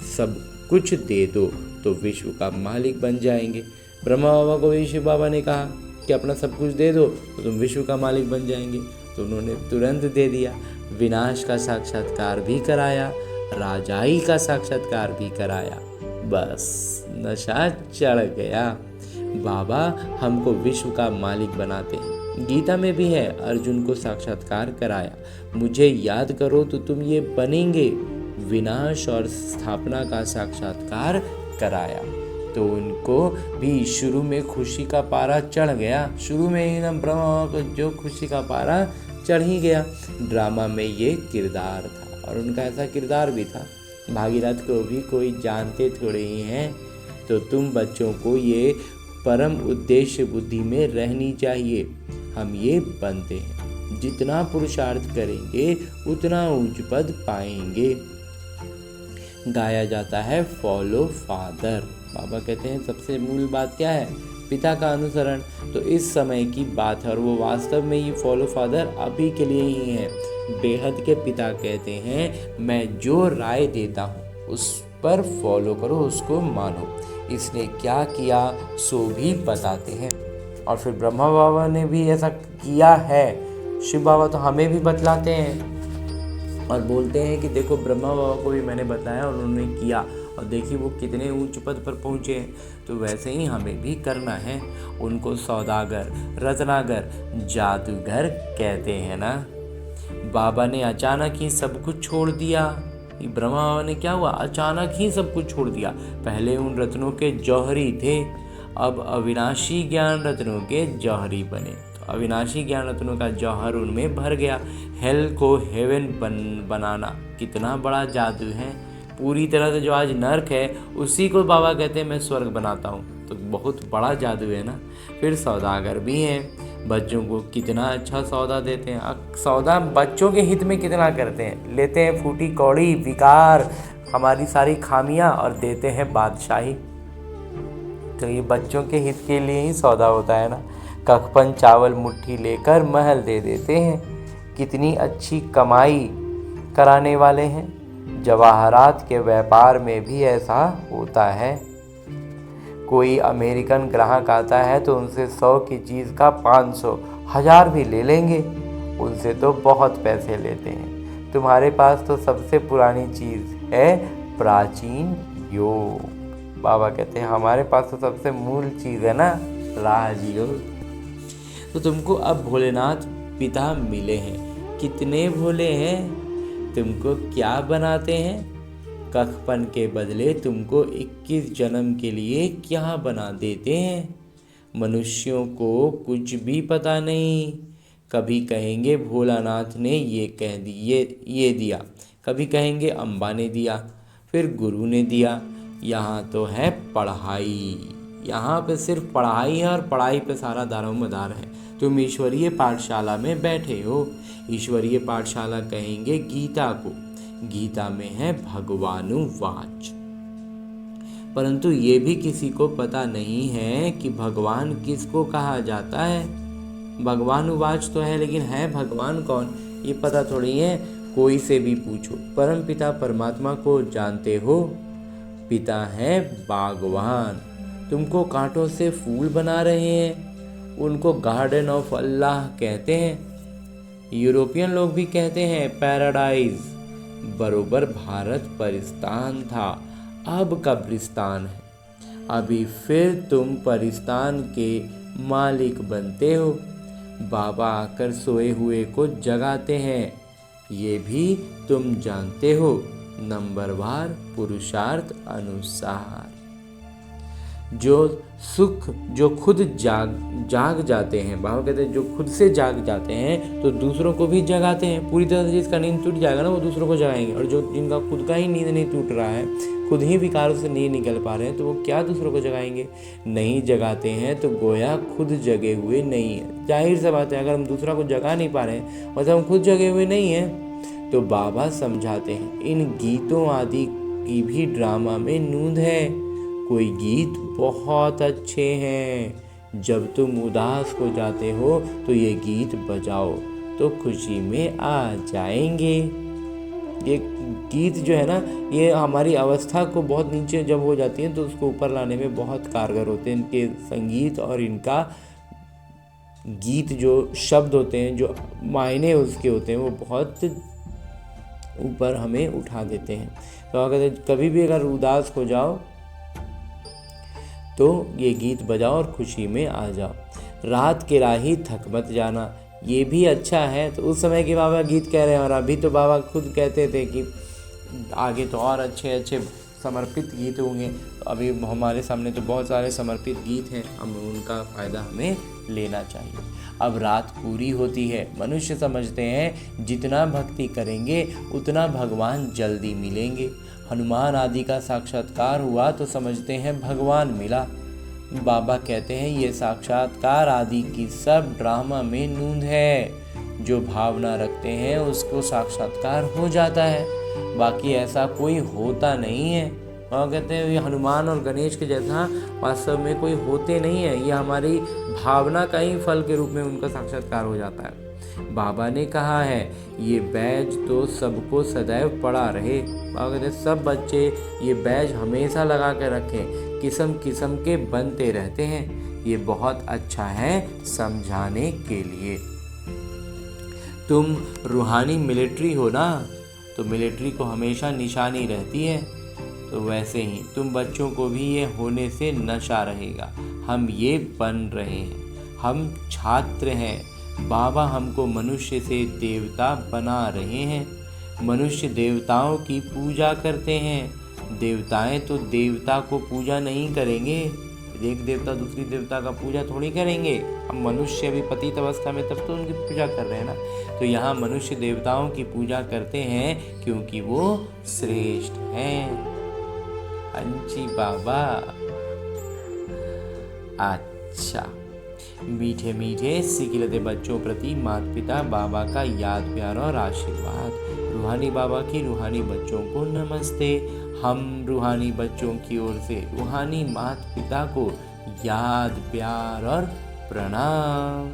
सब कुछ दे दो तो विश्व का मालिक बन जाएंगे। ब्रह्मा बाबा को भी शिव बाबा ने कहा कि अपना सब कुछ दे दो तो तुम विश्व का मालिक बन जाएंगे। तो उन्होंने तुरंत दे दिया। विनाश का साक्षात्कार भी कराया, राजाई का साक्षात्कार भी कराया। बस नशा चढ़ गया। बाबा हमको विश्व का मालिक बनाते हैं। गीता में भी है, अर्जुन को साक्षात्कार कराया, मुझे याद करो तो तुम ये बनेंगे। विनाश और स्थापना का साक्षात्कार कराया। तो उनको भी शुरू में खुशी का पारा चढ़ गया। शुरू में ही ना ब्रह्मा को जो खुशी का पारा चढ़ ही गया। ड्रामा में ये किरदार था और उनका ऐसा किरदार भी था। भागीरथ को भी कोई जानते थोड़े ही हैं। तो तुम बच्चों को ये परम उद्देश्य बुद्धि में रहनी चाहिए। हम ये बनते हैं, जितना पुरुषार्थ करेंगे उतना ऊंच पद पाएंगे। गाया जाता है फॉलो फादर। बाबा कहते हैं सबसे मूल बात क्या है, पिता का अनुसरण। तो इस समय की बात है और वो वास्तव में ये फॉलो फादर अभी के लिए ही है। बेहद के पिता कहते हैं मैं जो राय देता हूँ उस पर फॉलो करो, उसको मानो। इसने क्या किया सो भी बताते हैं। और फिर ब्रह्मा बाबा ने भी ऐसा किया है। शिव बाबा तो हमें भी बतलाते हैं और बोलते हैं कि देखो ब्रह्मा बाबा को भी मैंने बताया और उन्होंने किया, और देखिए वो कितने ऊंच पद पर पहुँचे हैं। तो वैसे ही हमें भी करना है। उनको सौदागर, रत्नागर, जादूगर कहते हैं ना। बाबा ने अचानक ही सब कुछ छोड़ दिया। ब्रह्मा बाबा ने क्या हुआ, अचानक ही सब कुछ छोड़ दिया। पहले उन रत्नों के जौहरी थे, अब अविनाशी ज्ञान रत्नों के जौहरी बने। तो अविनाशी ज्ञान रत्नों का जौहर उनमें भर गया। हेल को हेवन बनाना कितना बड़ा जादू है। पूरी तरह से जो आज नर्क है उसी को बाबा कहते हैं मैं स्वर्ग बनाता हूँ। तो बहुत बड़ा जादू है ना। फिर सौदागर भी हैं, बच्चों को कितना अच्छा सौदा देते हैं। सौदा बच्चों के हित में कितना करते हैं, लेते हैं फूटी कौड़ी विकार, हमारी सारी खामियां, और देते हैं बादशाही। तो ये बच्चों के हित के लिए ही सौदा होता है ना। कखपन चावल मुट्ठी लेकर महल दे देते हैं। कितनी अच्छी कमाई कराने वाले हैं। जवाहरात के व्यापार में भी ऐसा होता है। कोई अमेरिकन ग्राहक आता है तो उनसे 100 की चीज़ का 500, 1000 भी ले लेंगे। उनसे तो बहुत पैसे लेते हैं। तुम्हारे पास तो सबसे पुरानी चीज़ है प्राचीन योग। बाबा कहते हैं हमारे पास तो सबसे मूल चीज़ है ना, राजयोग। तो तुमको अब भोलेनाथ पिता मिले हैं। कितने भोले हैं। तुमको क्या बनाते हैं, कखपन के बदले तुमको 21 जन्म के लिए क्या बना देते हैं। मनुष्यों को कुछ भी पता नहीं। कभी कहेंगे भोलानाथ ने ये कह दी ये दिया, कभी कहेंगे अम्बा ने दिया, फिर गुरु ने दिया। यहाँ तो है पढ़ाई। यहाँ पे सिर्फ पढ़ाई है और पढ़ाई पे सारा दारोमदार है। तुम ईश्वरीय पाठशाला में बैठे हो। ईश्वरीय पाठशाला कहेंगे गीता को। गीता में है भगवानुवाच। परंतु ये भी किसी को पता नहीं है कि भगवान किसको कहा जाता है। भगवानुवाच तो है, लेकिन है भगवान कौन ये पता थोड़ी है। कोई से भी पूछो। परम पिता परमात्मा को जानते हो। पिता है बागवान। तुमको कांटों से फूल बना रहे हैं। उनको गार्डन ऑफ अल्लाह कहते हैं। यूरोपियन लोग भी कहते हैं पैराडाइज। बरोबर भारत परिस्तान था, अब कब्रिस्तान है। अभी फिर तुम परिस्तान के मालिक बनते हो। बाबा आकर सोए हुए को जगाते हैं, ये भी तुम जानते हो, नंबरवार पुरुषार्थ अनुसार। जो सुख जो खुद जाग जाते हैं, बाबा कहते हैं जो खुद से जाग जाते हैं तो दूसरों को भी जगाते हैं। पूरी तरह से जिसका नींद टूट जाएगा ना, वो दूसरों को जगाएंगे। और जो जिनका खुद का ही नींद नहीं टूट रहा है, खुद ही विकारों से नहीं निकल पा रहे हैं, तो वो क्या दूसरों को जगाएंगे? नहीं जगाते हैं तो गोया खुद जगे हुए नहीं है। जाहिर सा बात है, अगर हम दूसरा को जगा नहीं पा रहे हैं मतलब हम खुद जगे हुए नहीं हैं। तो बाबा समझाते हैं, इन गीतों आदि की भी ड्रामा में नूंद है। कोई गीत बहुत अच्छे हैं। जब तुम उदास हो जाते हो तो ये गीत बजाओ तो खुशी में आ जाएंगे। ये गीत जो है ना, ये हमारी अवस्था को बहुत नीचे जब हो जाती है तो उसको ऊपर लाने में बहुत कारगर होते हैं। इनके संगीत और इनका गीत जो शब्द होते हैं, जो मायने उसके होते हैं, वो बहुत ऊपर हमें उठा देते हैं। तो अगर कभी भी अगर उदास हो जाओ तो ये गीत बजाओ और खुशी में आ जाओ। रात के राही थक मत जाना, ये भी अच्छा है। तो उस समय के बाबा गीत कह रहे हैं, और अभी तो बाबा खुद कहते थे कि आगे तो और अच्छे अच्छे समर्पित गीत होंगे। अभी हमारे सामने तो बहुत सारे समर्पित गीत हैं, हम उनका फ़ायदा हमें लेना चाहिए। अब रात पूरी होती है। मनुष्य समझते हैं जितना भक्ति करेंगे उतना भगवान जल्दी मिलेंगे। हनुमान आदि का साक्षात्कार हुआ तो समझते हैं भगवान मिला। बाबा कहते हैं ये साक्षात्कार आदि की सब ड्रामा में नूंद है। जो भावना रखते हैं उसको साक्षात्कार हो जाता है, बाकी ऐसा कोई होता नहीं है। और कहते हैं ये हनुमान और गणेश के जैसा वास्तव में कोई होते नहीं है, ये हमारी भावना का ही फल के रूप में उनका साक्षात्कार हो जाता है। बाबा ने कहा है ये बैज तो सबको सदैव पड़ा रहे। बाबा कहते हैं सब बच्चे ये बैज हमेशा लगा कर रखें, किस्म किस्म के बनते रहते हैं। ये बहुत अच्छा है समझाने के लिए। तुम रूहानी मिलिट्री हो ना, तो मिलिट्री को हमेशा निशानी रहती है। तो वैसे ही तुम बच्चों को भी ये होने से नशा रहेगा। हम ये बन रहे हैं, हम छात्र हैं। बाबा हमको मनुष्य से देवता बना रहे हैं। मनुष्य देवताओं की पूजा करते हैं। देवताएं तो देवता को पूजा नहीं करेंगे। एक देवता दूसरी देवता का पूजा थोड़ी करेंगे। हम मनुष्य भी पतित अवस्था में तब तो उनकी पूजा कर रहे हैं ना। तो यहाँ मनुष्य देवताओं की पूजा करते हैं क्योंकि वो श्रेष्ठ हैं। अंची बाबा। अच्छा, मीठे मीठे सिकिलते बच्चों प्रति माता पिता बाबा का याद प्यार और आशीर्वाद। रूहानी बाबा की रूहानी बच्चों को नमस्ते। हम रूहानी बच्चों की ओर से रूहानी माता पिता को याद प्यार और प्रणाम।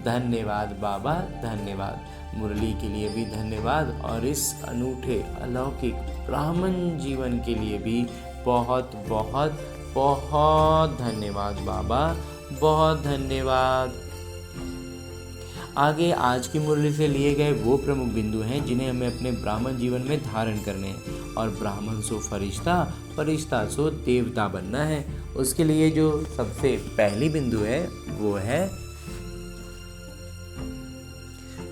धन्यवाद बाबा, धन्यवाद। मुरली के लिए भी धन्यवाद, और इस अनूठे अलौकिक ब्राह्मण जीवन के लिए भी बहुत बहुत बहुत धन्यवाद बाबा, बहुत धन्यवाद। आगे आज की मुरली से लिए गए वो प्रमुख बिंदु हैं जिन्हें हमें अपने ब्राह्मण जीवन में धारण करने हैं। और ब्राह्मण सो फरिश्ता, फरिश्ता सो देवता बनना है। उसके लिए जो सबसे पहली बिंदु है वो है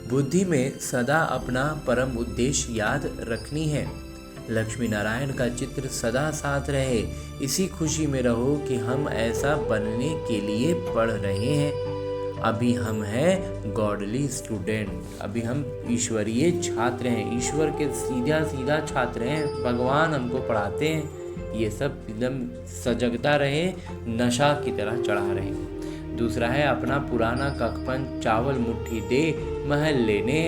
बुद्धि में सदा अपना परम उद्देश्य याद रखनी है। लक्ष्मी नारायण का चित्र सदा साथ रहे। इसी खुशी में रहो कि हम ऐसा बनने के लिए पढ़ रहे हैं। अभी हम हैं गॉडली स्टूडेंट, अभी हम ईश्वरीय छात्र हैं, ईश्वर के सीधा सीधा छात्र हैं। भगवान हमको पढ़ाते हैं। ये सब एकदम सजगता रहे, नशा की तरह चढ़ा रहे। दूसरा है अपना पुराना कखपन चावल मुट्ठी दे महल लेने।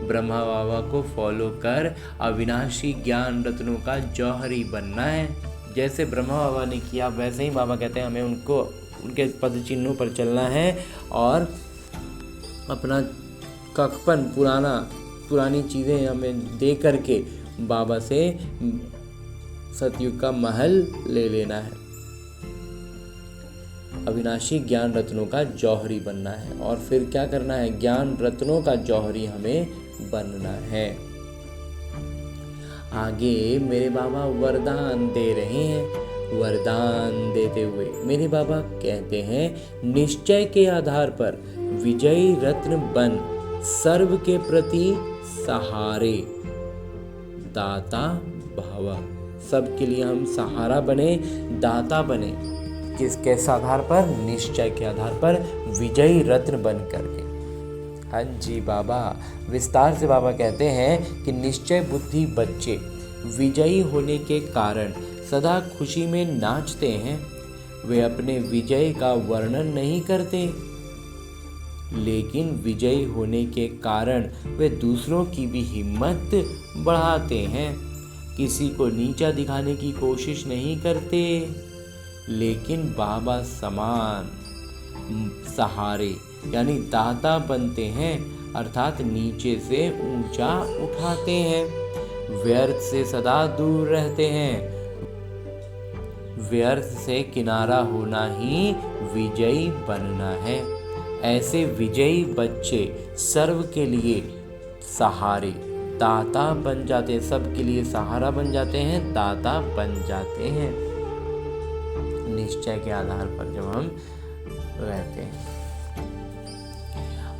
ब्रह्मा बाबा को फॉलो कर अविनाशी ज्ञान रत्नों का जौहरी बनना है। जैसे ब्रह्मा बाबा ने किया वैसे ही बाबा कहते हैं हमें उनके पद चिन्हों पर चलना है और अपना कखपन पुरानी चीज़ें हमें दे करके बाबा से सतयुग का महल ले लेना है। अविनाशी ज्ञान रत्नों का जौहरी बनना है। और फिर क्या करना है, ज्ञान रत्नों का जौहरी हमें बनना है। आगे मेरे बाबा वरदान दे रहे हैं। वरदान देते हुए मेरे बाबा कहते हैं, निश्चय के आधार पर विजयी रत्न बन, सर्व के प्रति सहारे दाता भव। सबके लिए हम सहारा बने, दाता बने। किस आधार पर, निश्चय के आधार पर, विजयी रत्न बन करके। हाँ जी बाबा, विस्तार से बाबा कहते हैं कि निश्चय बुद्धि बच्चे विजयी होने के कारण सदा खुशी में नाचते हैं। वे अपने विजय का वर्णन नहीं करते, लेकिन विजयी होने के कारण वे दूसरों की भी हिम्मत बढ़ाते हैं। किसी को नीचा दिखाने की कोशिश नहीं करते, लेकिन बाबा समान सहारे यानी दाता बनते हैं, अर्थात नीचे से ऊंचा उठाते हैं। व्यर्थ से सदा दूर रहते हैं। व्यर्थ से किनारा होना ही विजयी बनना है। ऐसे विजयी बच्चे सर्व के लिए सहारे दाता बन जाते हैं, सबके लिए सहारा बन जाते हैं, दाता बन जाते हैं, निश्चय के आधार पर जब हम रहते हैं।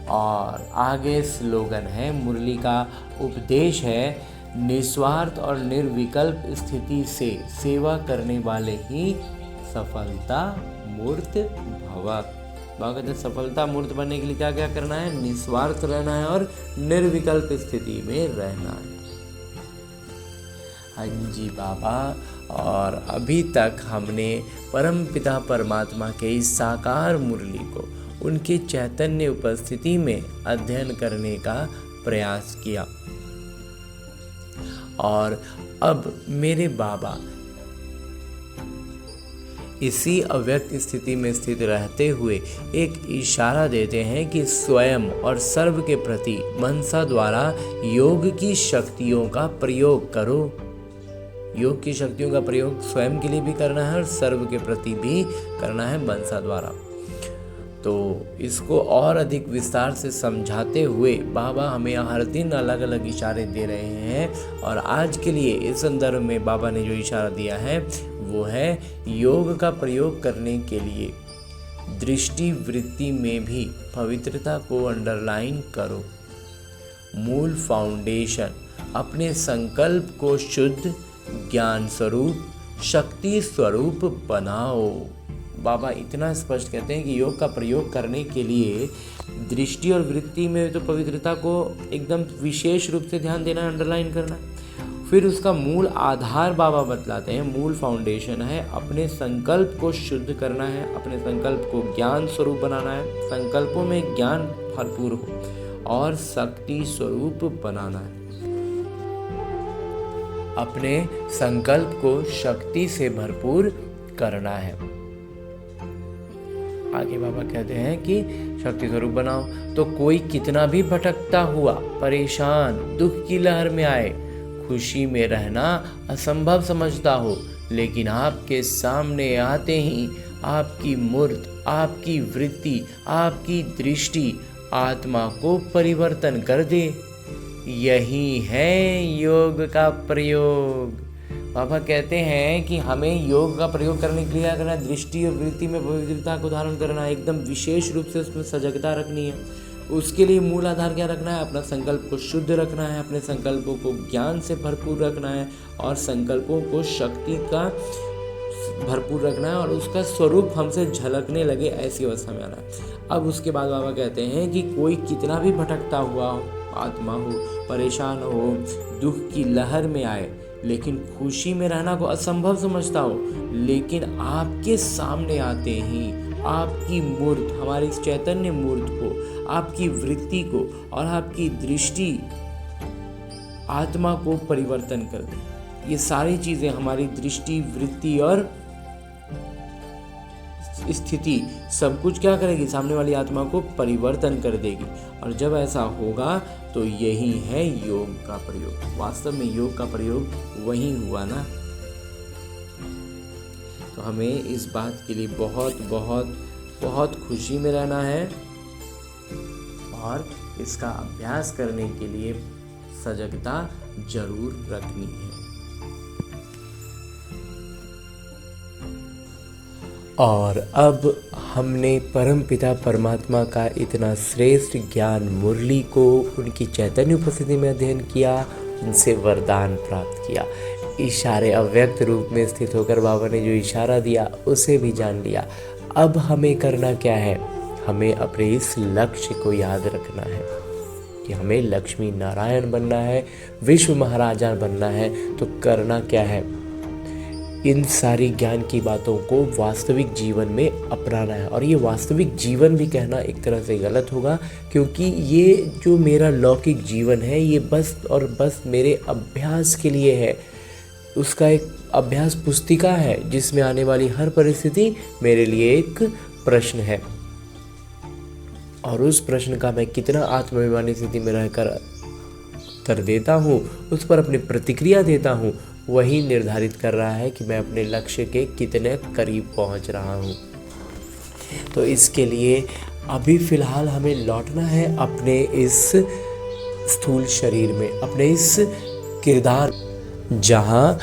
और आगे स्लोगन है, मुरली का उपदेश है, निस्वार्थ और निर्विकल्प स्थिति से सेवा करने वाले ही सफलता मूर्त भव। बाबा कहते हैं सफलता मूर्त बनने के लिए क्या क्या करना है, निस्वार्थ रहना है और निर्विकल्प स्थिति में रहना है। हाँ जी बाबा, और अभी तक हमने परमपिता परमात्मा के इस साकार मुरली को उनके चैतन्य उपस्थिति में अध्ययन करने का प्रयास किया। और अब मेरे बाबा इसी अव्यक्त स्थिति में स्थित रहते हुए एक इशारा देते हैं कि स्वयं और सर्व के प्रति मनसा द्वारा योग की शक्तियों का प्रयोग करो। योग की शक्तियों का प्रयोग स्वयं के लिए भी करना है और सर्व के प्रति भी करना है मनसा द्वारा। तो इसको और अधिक विस्तार से समझाते हुए बाबा हमें हर दिन अलग अलग इशारे दे रहे हैं। और आज के लिए इस संदर्भ में बाबा ने जो इशारा दिया है वो है, योग का प्रयोग करने के लिए दृष्टि वृत्ति में भी पवित्रता को अंडरलाइन करो। मूल फाउंडेशन, अपने संकल्प को शुद्ध ज्ञान स्वरूप शक्ति स्वरूप बनाओ। बाबा इतना स्पष्ट कहते हैं कि योग का प्रयोग करने के लिए दृष्टि और वृत्ति में तो पवित्रता को एकदम विशेष रूप से ध्यान देना, अंडरलाइन करना। फिर उसका मूल आधार बाबा बतलाते हैं, मूल फाउंडेशन है अपने संकल्प को शुद्ध करना है, अपने संकल्प को ज्ञान स्वरूप बनाना है, संकल्पों में ज्ञान भरपूर हो और शक्ति स्वरूप बनाना है। अपने संकल्प को शक्ति से भरपूर करना है। आगे बाबा कहते हैं कि शक्ति स्वरूप बनाओ। तो कोई कितना भी भटकता हुआ, परेशान, दुख की लहर में आए, खुशी में रहना असंभव समझता हो, लेकिन आपके सामने आते ही आपकी मूर्त, आपकी वृत्ति, आपकी दृष्टि आत्मा को परिवर्तन कर दे। यही है योग का प्रयोग। बाबा कहते हैं कि हमें योग का प्रयोग करने के लिए क्या करना है, दृष्टि और वृत्ति में पवित्रता को धारण करना है, एकदम विशेष रूप से उसमें सजगता रखनी है। उसके लिए मूल आधार क्या रखना है, अपना संकल्प को शुद्ध रखना है, अपने संकल्पों को ज्ञान से भरपूर रखना है और संकल्पों को शक्ति का भरपूर रखना है और उसका स्वरूप हमसे झलकने लगे, ऐसी अवस्था में आना है। अब उसके बाद बाबा कहते हैं कि कोई कितना भी भटकता हुआ आत्मा हो, परेशान हो, दुख की लहर में आए, लेकिन खुशी में रहना को असंभव समझता हो, लेकिन आपके सामने आते ही आपकी मूर्त, हमारी इस चैतन्य मूर्त को, आपकी वृत्ति को और आपकी दृष्टि आत्मा को परिवर्तन कर दे। ये सारी चीजें हमारी दृष्टि, वृत्ति और स्थिति सब कुछ क्या करेगी, सामने वाली आत्मा को परिवर्तन कर देगी। और जब ऐसा होगा तो यही है योग का प्रयोग। वास्तव में योग का प्रयोग वही हुआ ना। तो हमें इस बात के लिए बहुत बहुत बहुत खुशी में रहना है और इसका अभ्यास करने के लिए सजगता जरूर रखनी है। और अब हमने परमपिता परमात्मा का इतना श्रेष्ठ ज्ञान मुरली को उनकी चैतन्य उपस्थिति में अध्ययन किया, उनसे वरदान प्राप्त किया। इशारे अव्यक्त रूप में स्थित होकर बाबा ने जो इशारा दिया उसे भी जान लिया। अब हमें करना क्या है? हमें अपने इस लक्ष्य को याद रखना है कि हमें लक्ष्मी नारायण बनना है, विश्व महाराजा बनना है। तो करना क्या है? इन सारी ज्ञान की बातों को वास्तविक जीवन में अपनाना है। और ये वास्तविक जीवन भी कहना एक तरह से गलत होगा, क्योंकि ये जो मेरा लौकिक जीवन है ये बस और बस मेरे अभ्यास के लिए है। उसका एक अभ्यास पुस्तिका है जिसमें आने वाली हर परिस्थिति मेरे लिए एक प्रश्न है, और उस प्रश्न का मैं कितना आत्माभिमानी स्थिति में रहकर उत्तर देता हूँ, उस पर अपनी प्रतिक्रिया देता हूँ, वही निर्धारित कर रहा है कि मैं अपने लक्ष्य के कितने करीब पहुँच रहा हूँ। तो इसके लिए अभी फ़िलहाल हमें लौटना है अपने इस स्थूल शरीर में, अपने इस किरदार, जहाँ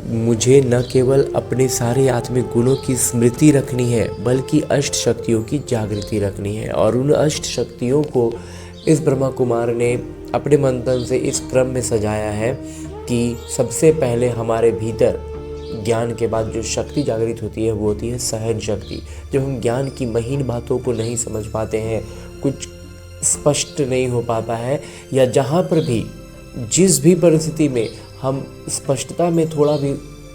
मुझे न केवल अपने सारे आत्मिक गुणों की स्मृति रखनी है बल्कि अष्ट शक्तियों की जागृति रखनी है। और उन अष्ट शक्तियों को इस ब्रह्मा कुमार ने अपने मंथन से इस क्रम में सजाया है कि सबसे पहले हमारे भीतर ज्ञान के बाद जो शक्ति जागृत होती है वो होती है सहन शक्ति। जब हम ज्ञान की महीन बातों को नहीं समझ पाते हैं, कुछ स्पष्ट नहीं हो पाता है, या जहाँ पर भी जिस भी परिस्थिति में हम स्पष्टता में थोड़ा भी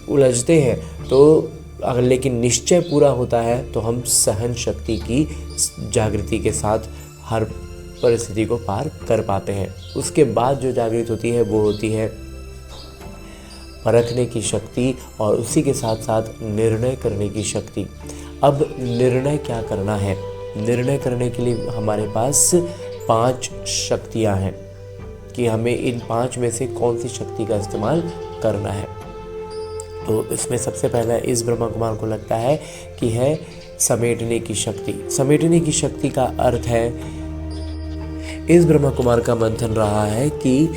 उलझते हैं तो लेकिन निश्चय पूरा होता है, तो हम सहन शक्ति की जागृति के साथ हर परिस्थिति को पार कर पाते हैं। उसके बाद जो जागृत होती है वो होती है परखने की शक्ति, और उसी के साथ साथ निर्णय करने की शक्ति। अब निर्णय क्या करना है? निर्णय करने के लिए हमारे पास 5 शक्तियाँ हैं कि हमें इन 5 में से कौन सी शक्ति का इस्तेमाल करना है। तो इसमें सबसे पहला इस ब्रह्मा कुमार को लगता है कि है समेटने की शक्ति। समेटने की शक्ति का अर्थ है, इस ब्रह्मा कुमार का मंथन रहा है कि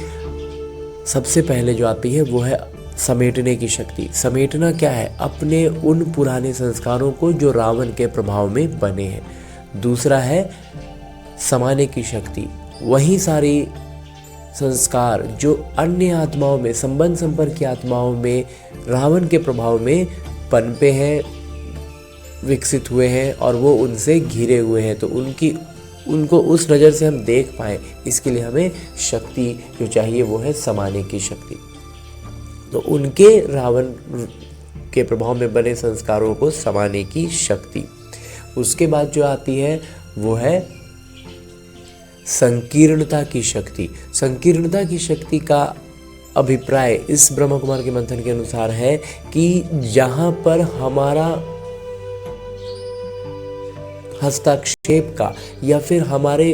सबसे पहले जो आती है वो है समेटने की शक्ति। समेटना क्या है? अपने उन पुराने संस्कारों को जो रावण के प्रभाव में बने हैं। दूसरा है समाने की शक्ति। वही सारी संस्कार जो अन्य आत्माओं में, संबंध संपर्क की आत्माओं में रावण के प्रभाव में पनपे हैं, विकसित हुए हैं और वो उनसे घिरे हुए हैं, तो उनको उस नज़र से हम देख पाएँ, इसके लिए हमें शक्ति जो चाहिए वो है समाने की शक्ति। तो उनके रावण के प्रभाव में बने संस्कारों को समाने की शक्ति। उसके बाद जो आती है वो है संकीर्णता की शक्ति। संकीर्णता की शक्ति का अभिप्राय इस ब्रह्मा कुमार के मंथन के अनुसार है कि जहाँ पर हमारा हस्तक्षेप का या फिर हमारे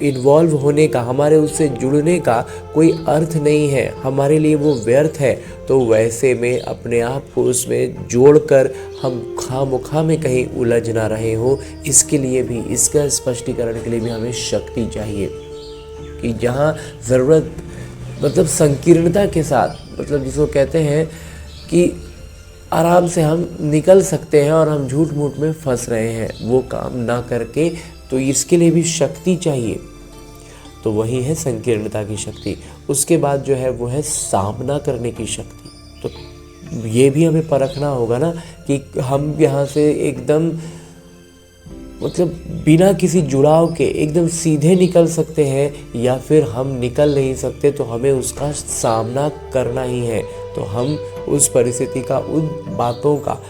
इन्वॉल्व होने का, हमारे उससे जुड़ने का कोई अर्थ नहीं है, हमारे लिए वो व्यर्थ है, तो वैसे में अपने आप को उसमें जोड़कर हम खामोखा में कहीं उलझ ना रहे हो, इसके लिए भी, इसका स्पष्टीकरण के लिए भी हमें शक्ति चाहिए कि जहाँ ज़रूरत, मतलब संकीर्णता के साथ, मतलब जिसको कहते हैं कि आराम से हम निकल सकते हैं और हम झूठ मूठ में फंस रहे हैं, वो काम ना करके, तो इसके लिए भी शक्ति चाहिए। तो वही है संकीर्णता की शक्ति। उसके बाद जो है वो है सामना करने की शक्ति। तो ये भी हमें परखना होगा ना कि हम यहाँ से एकदम, मतलब बिना किसी जुड़ाव के एकदम सीधे निकल सकते हैं या फिर हम निकल नहीं सकते, तो हमें उसका सामना करना ही है। तो हम उस परिस्थिति का, उन बातों का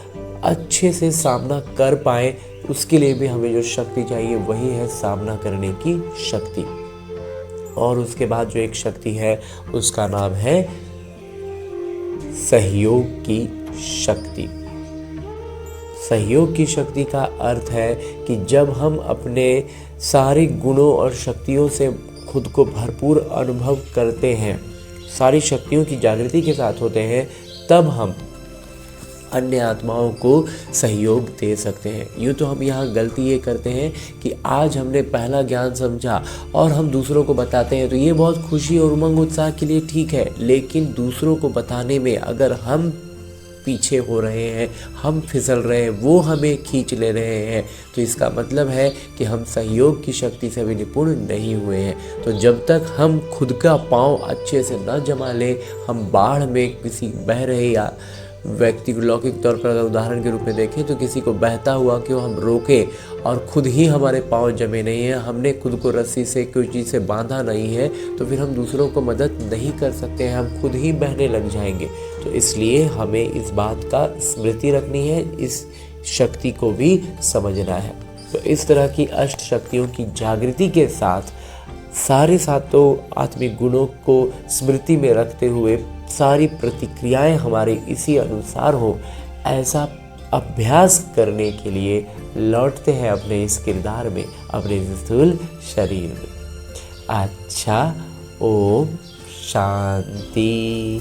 अच्छे से सामना कर पाएँ, उसके लिए भी हमें जो शक्ति चाहिए वही है सामना करने की शक्ति। और उसके बाद जो एक शक्ति है उसका नाम है सहयोग की शक्ति। सहयोग की शक्ति का अर्थ है कि जब हम अपने सारे गुणों और शक्तियों से खुद को भरपूर अनुभव करते हैं, सारी शक्तियों की जागृति के साथ होते हैं, तब हम अन्य आत्माओं को सहयोग दे सकते हैं। यूँ तो हम यहाँ गलती ये करते हैं कि आज हमने पहला ज्ञान समझा और हम दूसरों को बताते हैं, तो ये बहुत खुशी और उमंग उत्साह के लिए ठीक है, लेकिन दूसरों को बताने में अगर हम पीछे हो रहे हैं, हम फिसल रहे हैं, वो हमें खींच ले रहे हैं, तो इसका मतलब है कि हम सहयोग की शक्ति से भी निपुण नहीं हुए हैं। तो जब तक हम खुद का पाँव अच्छे से न जमा लें, हम बाढ़ में किसी बह रहे या व्यक्ति को लौकिक तौर पर अगर उदाहरण के रूप में देखें तो किसी को बहता हुआ क्यों हम रोकें और खुद ही हमारे पाँव जमे नहीं हैं, हमने खुद को रस्सी से कोई चीज़ से बांधा नहीं है, तो फिर हम दूसरों को मदद नहीं कर सकते हैं, हम खुद ही बहने लग जाएंगे। तो इसलिए हमें इस बात का स्मृति रखनी है, इस शक्ति को भी समझना है। तो इस तरह की अष्ट शक्तियों की जागृति के साथ सारे सातों आत्मिक गुणों को स्मृति में रखते हुए सारी प्रतिक्रियाएं हमारे इसी अनुसार हो, ऐसा अभ्यास करने के लिए लौटते हैं अपने इस किरदार में, अपने स्थूल शरीर में। अच्छा, ओम शांति।